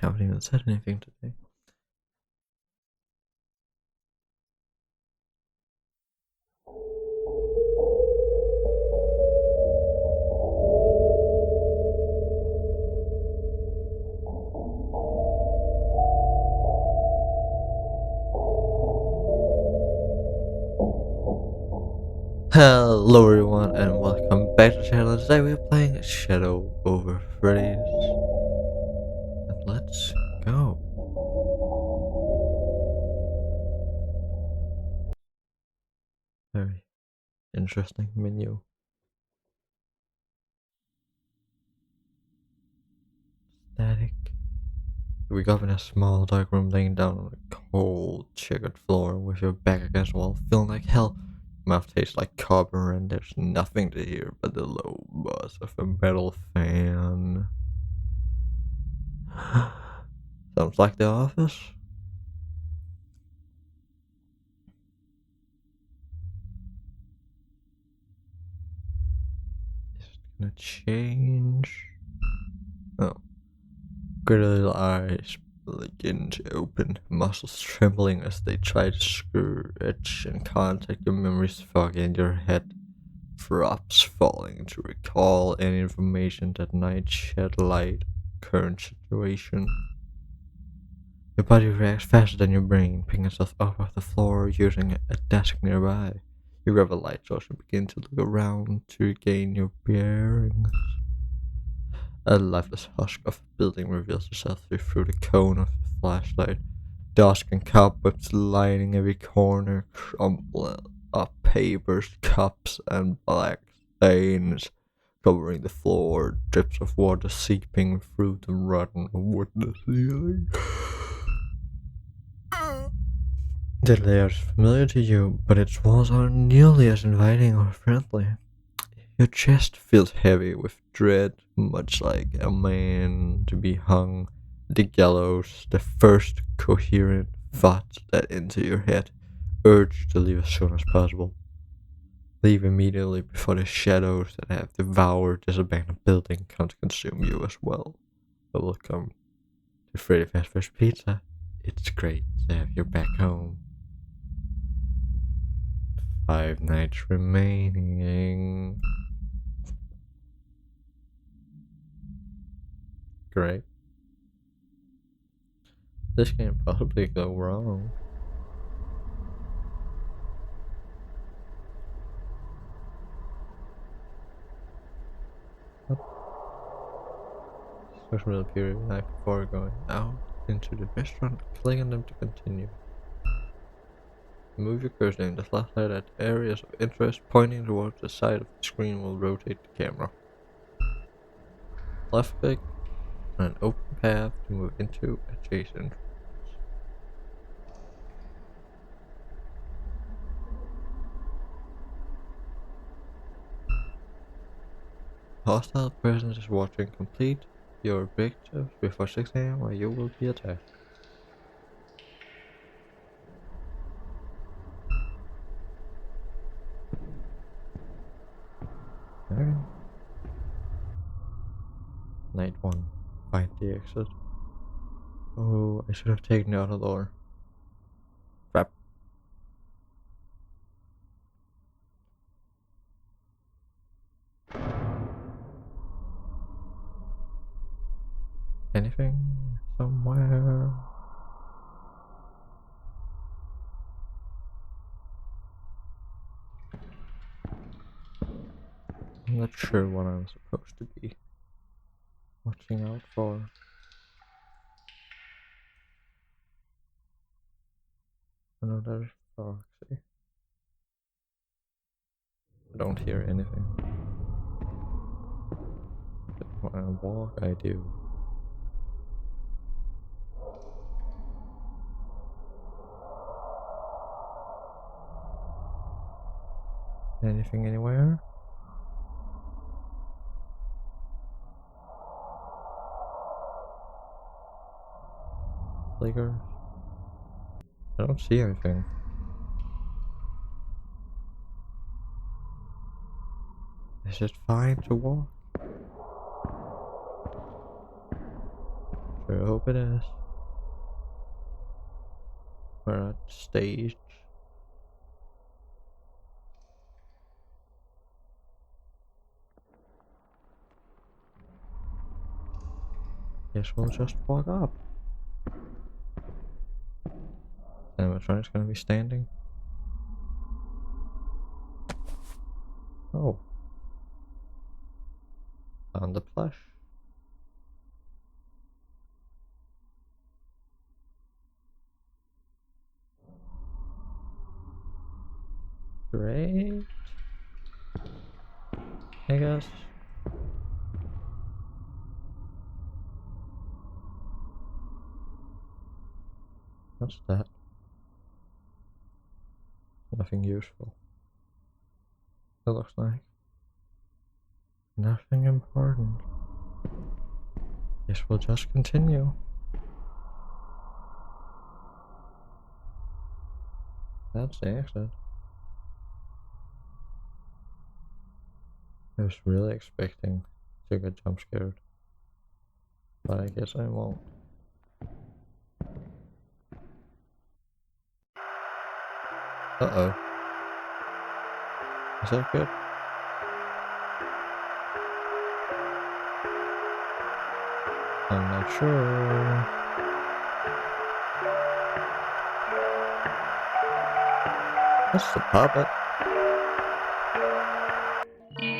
Haven't even said anything today. Hello everyone and welcome back to the channel. Today we are playing Shadow over Freddy's. And let's go. Very interesting menu. Static. We got in a small dark room laying down on a cold checkered floor with your back against the wall, feeling like hell. Mouth tastes like copper and there's nothing to hear but the low buzz of a metal fan. Sounds like the office. Is it gonna change? Oh. Great little eyes begin to open, muscles trembling as they try to stretch and contact your memories foggy and your head drops falling to recall any information that might shed light on current situation. Your body reacts faster than your brain, picking itself up off the floor using a desk nearby. You grab a light torch and begin to look around to regain your bearings. A lifeless husk of a building reveals itself through the cone of the flashlight. Dust and cobwebs lining every corner, crumpled up papers, cups, and black stains covering the floor. Drips of water seeping through the rotten wood in the ceiling. The layout is familiar to you, but its walls aren't nearly as inviting or friendly. Your chest feels heavy with dread, much like a man to be hung at the gallows. The first coherent thought that into your head, urge to leave as soon as possible. Leave immediately before the shadows that have devoured this abandoned building come to consume you as well. Welcome to Freddy Fast Fresh Pizza. It's great to have you back home. 5 nights remaining. Great. This can't possibly go wrong. Social period life before going out into the restaurant, click on them to continue. Move your cursor in the flashlight at areas of interest, pointing towards the side of the screen will rotate the camera. Left click on an open path to move into adjacent. Hostile presence is watching. Complete your objectives before 6 AM or you will be attacked. Okay. Night 1. Find the exit. Oh, I should have taken the other door. Crap. Anything? Somewhere? I'm not sure what I'm supposed to be watching out for. Another Foxy. I don't hear anything. But when I walk, I do. Anything anywhere? Flickers? I don't see anything. Is it fine to walk? Sure, hope it is. We're at stage. Guess we'll just walk up. Animatronic's gonna be standing. Oh. On the plush. Great. I guess. What's that? Nothing useful. It looks like. Nothing important. Guess we'll just continue. That's the exit. I was really expecting to get jump scared. But I guess I won't. Uh-oh. Is that good? I'm not sure. That's the puppet.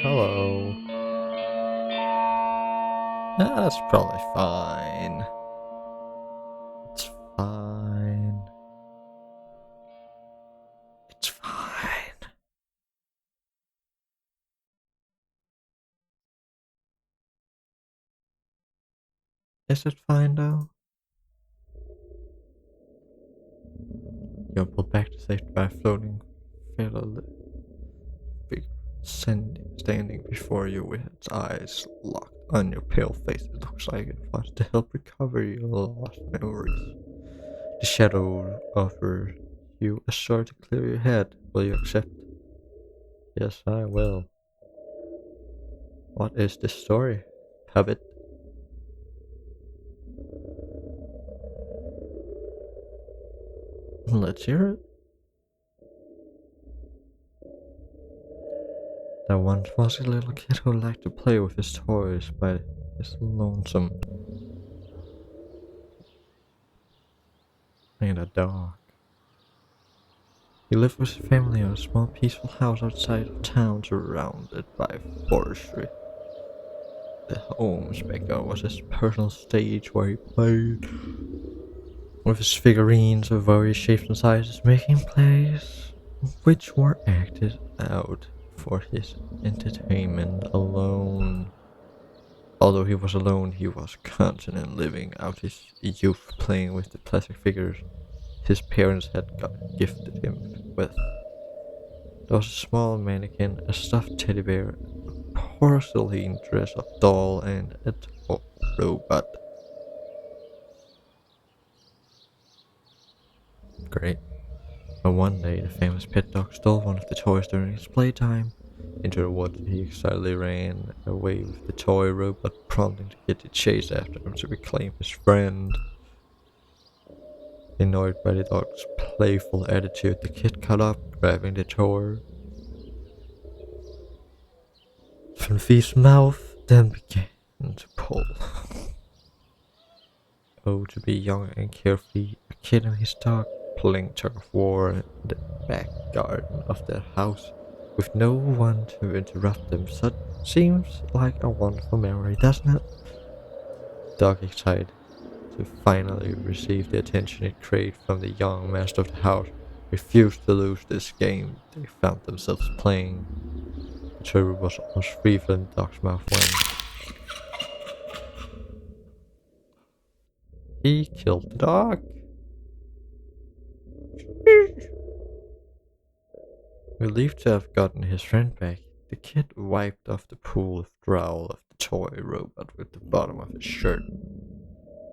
Hello. That's probably fine. It's fine. It's fine. Is it fine though? You're pulled back to safety by a floating fellow figure standing before you with its eyes locked on your pale face. It looks like it wants to help recover your lost memories. The shadow offers you a sword to clear your head. Will you accept? Yes, I will. What is this story, Puppet? Let's hear it. There once was a little kid who liked to play with his toys by his lonesome in the dark. He lived with his family in a small peaceful house outside of town surrounded by forestry. The home's backyard was his personal stage where he played with his figurines of various shapes and sizes, making plays which were acted out for his entertainment alone. Although he was alone, he was constantly living out his youth playing with the plastic figures his parents had gifted him with. There was a small mannequin, a stuffed teddy bear, a porcelain dress-up doll, and a toy robot. Great. But one day, the famous pet dog stole one of the toys during his playtime. Into the woods, he excitedly ran away with the toy robot, prompting the kid to chase after him to reclaim his friend. Annoyed by the dog's playful attitude, the kid caught up, grabbing the toy from the thief's mouth, then began to pull. Oh, to be young and carefree, a kid and his dog playing tug of war in the back garden of their house, with no one to interrupt them. Such seems like a wonderful memory, doesn't it? Dog, excited to finally receive the attention it craved from the young master of the house, refused to lose this game they found themselves playing. The toy was almost free from the dog's mouth when he killed the dog. Relieved to have gotten his friend back, the kid wiped off the pool of drool of the toy robot with the bottom of his shirt.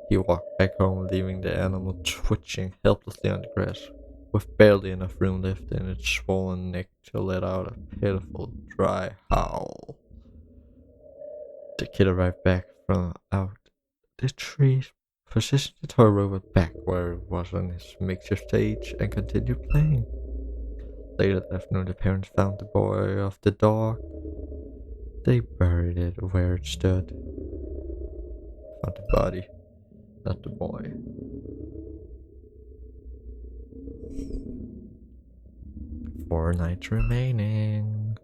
He walked back home, leaving the animal twitching helplessly on the grass, with barely enough room left in its swollen neck to let out a pitiful, dry howl. The kid arrived back from out the tree positioned the toy robot back where it was on its makeshift stage, and continued playing. Later that afternoon, the parents found the boy of the dog. They buried it where it stood. Found the body, not the boy. 4 nights remaining.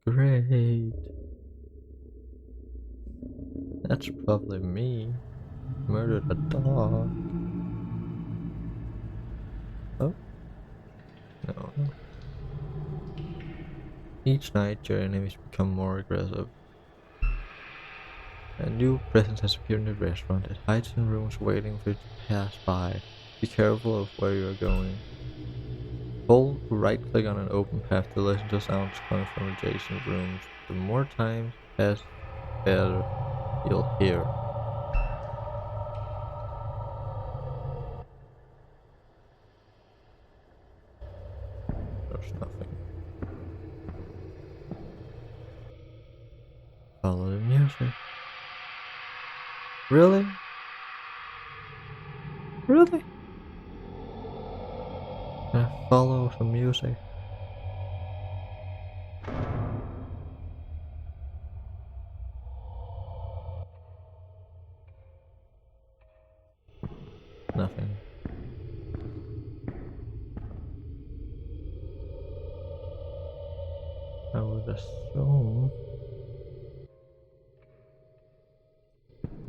Great. That's probably me. Murdered a dog. Oh? No. Each night your enemies become more aggressive. A new presence has appeared in the restaurant. It hides in rooms waiting for you to pass by. Be careful of where you are going. Hold right click on an open path to listen to sounds coming from adjacent rooms. The more times you pass, the better you'll hear. There's nothing. Follow the music. Really? Really? Follow the music. Nothing. I would assume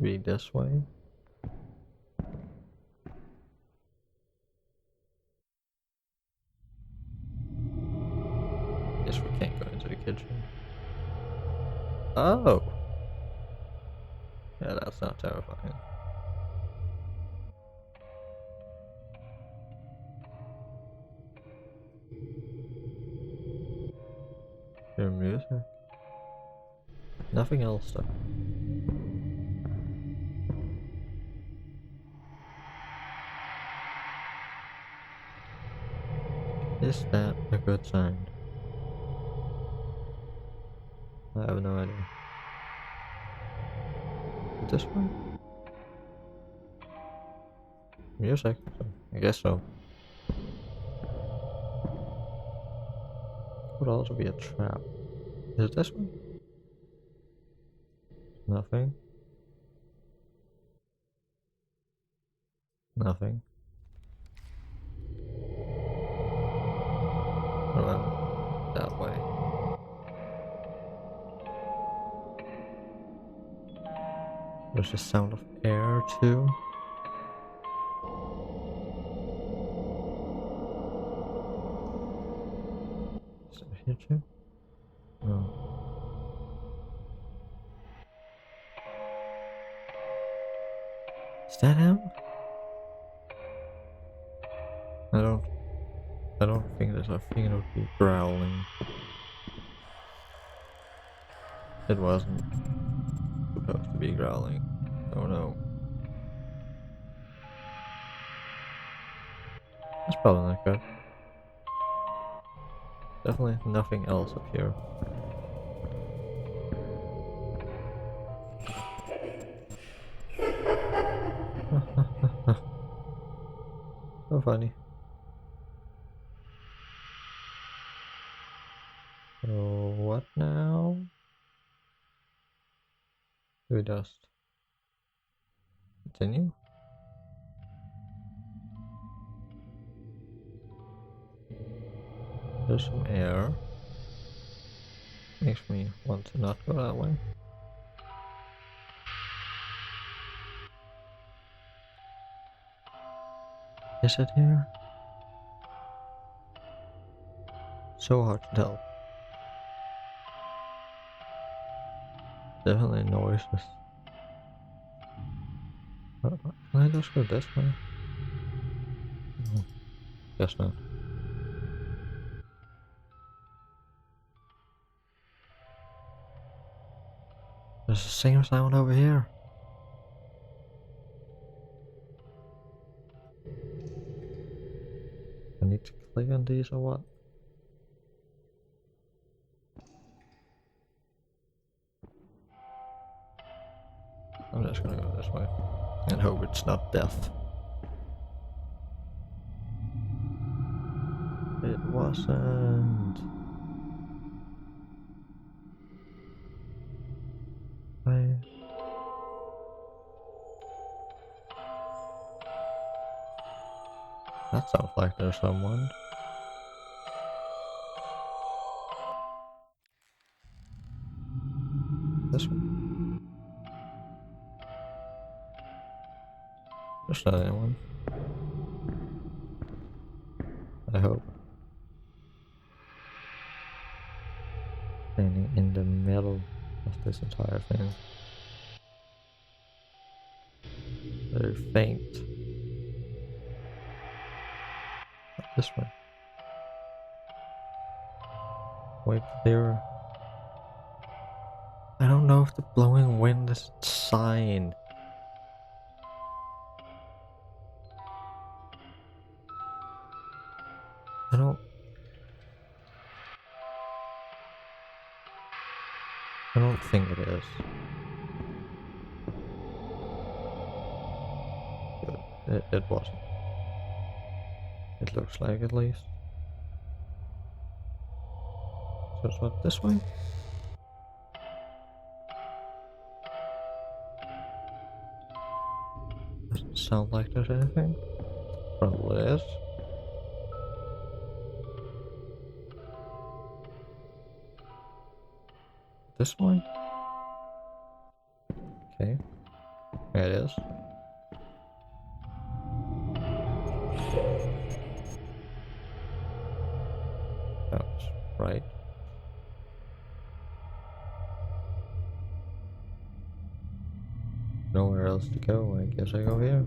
be this way. Guess we can't go into the kitchen. Oh! Yeah, that's not terrifying. Your music. Nothing else though. Is that a good sign? I have no idea. This way? Music? So I guess so. Could also be a trap. Is it this one? Nothing. Nothing. Well, that way. There's the sound of air too. Is it here too? No. Is that him? I don't think there's a thing that would be growling. It wasn't supposed to be growling. Oh no. That's probably not good. Definitely nothing else up here. So funny. So what now? Do we just continue? There's some air. Makes me want to not go that way. Is it here? So hard to tell. Definitely noises. Can I just go this way? No, guess not. There's the same sound over here. I need to click on these or what? I'm just gonna go this way and hope it's not death. It wasn't. That sounds like there's someone. This one. There's not anyone. I hope. Standing in the middle of this entire thing. Very faint. This one. Wait there. I don't know if the blowing wind is a sign. I don't think it is. Good. It wasn't. It looks like, at least. So it's what, this way? Doesn't sound like there's anything. Probably is. This way? Okay. There it is. That was right. Nowhere else to go. I guess I go here.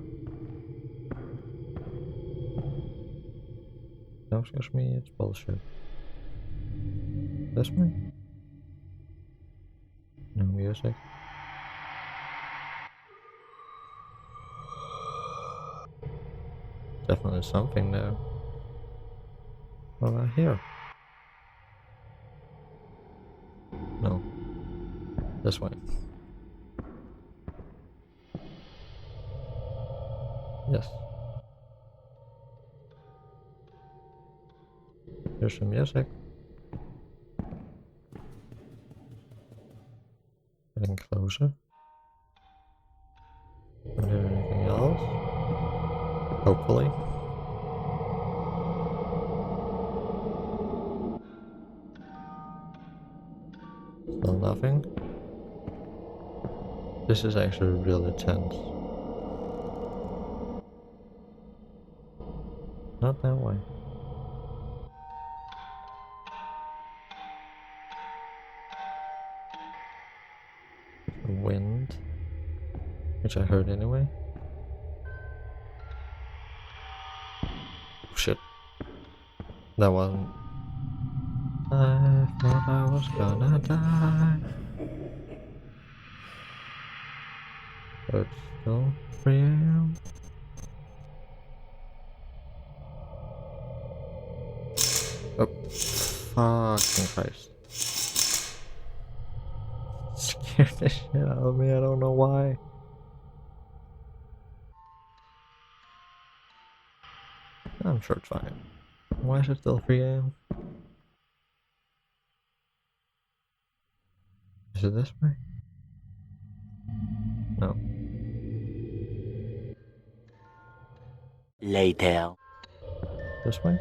No, excuse me, it's bullshit. This way? No music. Definitely something there. What about here? No. This way. Yes. There's some music. Getting closer. Is there anything else? Hopefully. Still nothing. This is actually really tense. Not that way. The wind, which I heard anyway. Shit. That wasn't. I thought I was gonna die. But it's still 3 AM. Oh, fucking Christ. Scared the shit out of me, I don't know why. I'm sure it's fine. Why is it still 3 AM? Is it this way? No. Later. This way?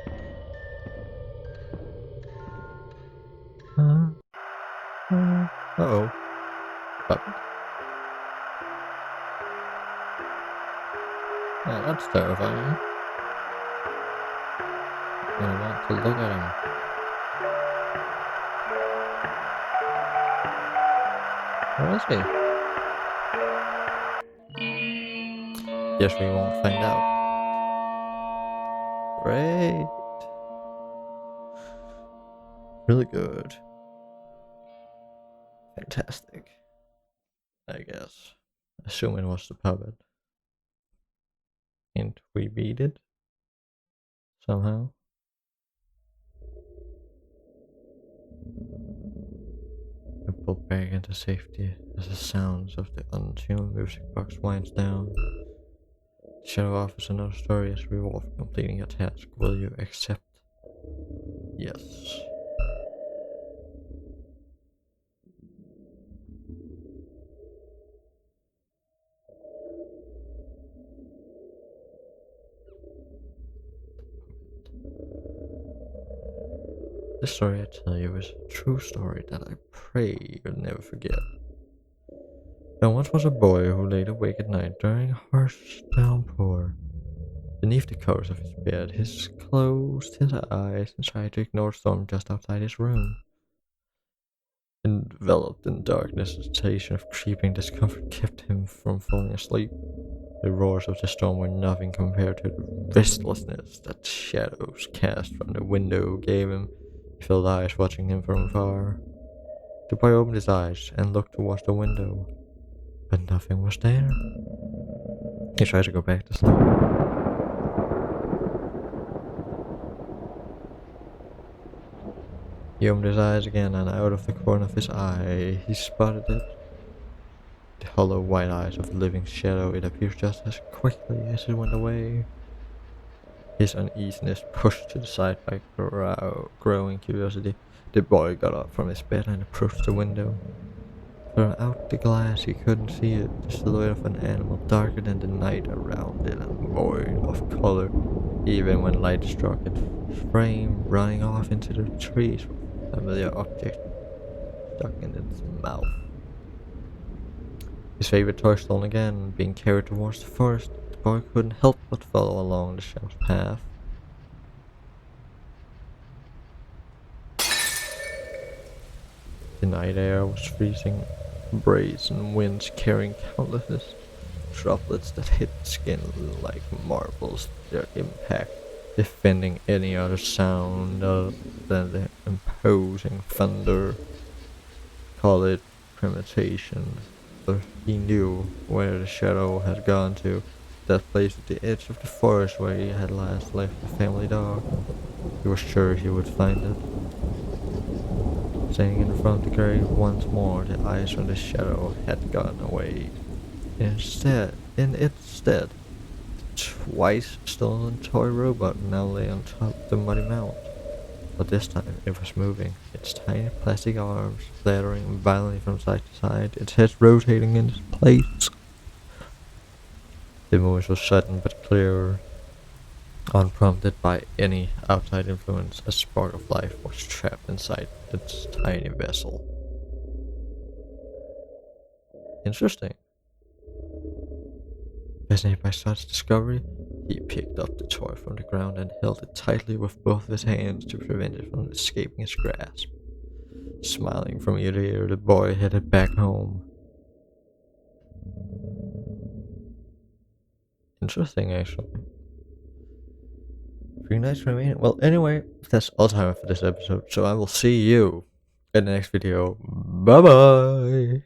Uh-oh. Oh. Yeah, that's terrifying. I want to look at him. Where is he? Guess we won't find out. Great. Really good. Fantastic. I guess. Assuming it was the puppet. And we beat it. Somehow. back into safety as the sounds of the untuned music box winds down. The shadow offers another story as reward for completing your task. Will you accept? Yes. This story I tell you is a true story that I pray you'll never forget. There once was a boy who laid awake at night during a harsh downpour. Beneath the covers of his bed, he closed his eyes and tried to ignore the storm just outside his room. Enveloped in darkness, a sensation of creeping discomfort kept him from falling asleep. The roars of the storm were nothing compared to the restlessness that shadows cast from the window gave him. He felt eyes watching him from afar. The boy opened his eyes and looked towards the window, but nothing was there. He tried to go back to sleep. He opened his eyes again, and out of the corner of his eye, he spotted it. The hollow white eyes of a living shadow. It appeared just as quickly as it went away. His uneasiness pushed to the side by growing curiosity. The boy got up from his bed and approached the window. From out the glass he couldn't see it, the silhouette of an animal darker than the night around it and void of color. Even when light struck its frame, running off into the trees with a familiar object stuck in its mouth. His favorite toy stolen again, being carried towards the forest, the boy couldn't help but follow along the shadow's path. The night air was freezing, brazen winds carrying countless droplets that hit skin like marbles, their impact defending any other sound other than the imposing thunder. Call it premeditation, but he knew where the shadow had gone to, that place at the edge of the forest where he had last left the family dog. He was sure he would find it. Standing in front of the grave once more, the eyes from the shadow had gone away. Instead, the twice stolen toy robot now lay on top of the muddy mount. But this time it was moving, its tiny plastic arms fluttering violently from side to side, its head rotating in its place. The movement was sudden but clear. Unprompted by any outside influence, a spark of life was trapped inside its tiny vessel. Interesting. Fascinated by such discovery, he picked up the toy from the ground and held it tightly with both his hands to prevent it from escaping his grasp. Smiling from ear to ear, the boy headed back home. Interesting, actually. 3 nights remaining. Well, anyway, that's all time for this episode, so I will see you in the next video. Bye bye!